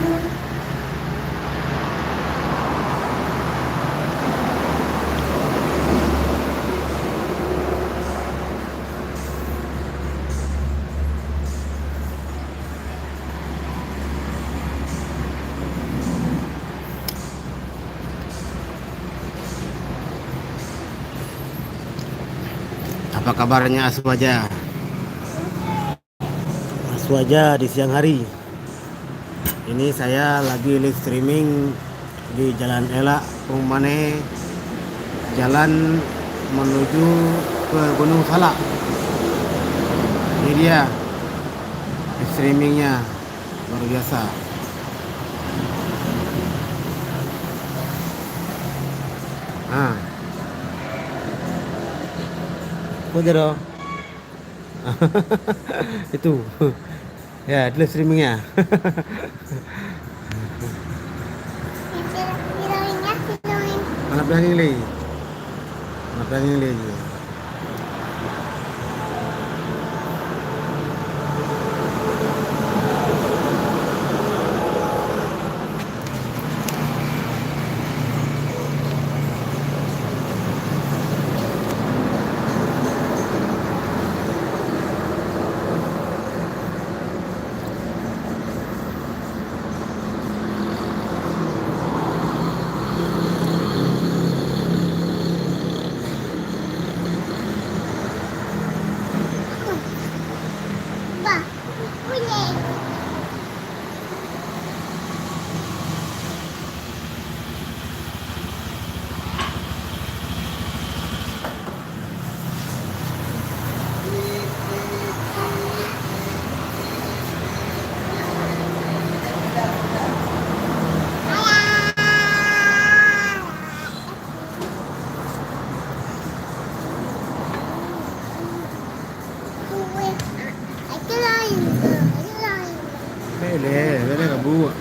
Apa kabarnya Aswaja? Aswaja di siang hari. Ini saya lagi live streaming di Jalan Elak, Pungmane, jalan menuju ke Gunung Salak. Ini dia live streamingnya, luar biasa. Ah, dong. Itu. Ya, live streamingnya. Mana bilang ini? Mana bilang ini? Boleh kabu.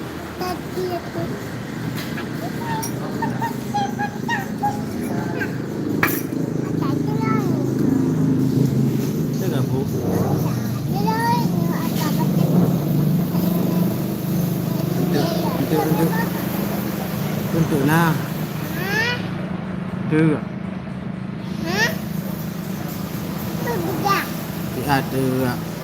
Boleh kabu. Untuk nah. Chưa. Thì được.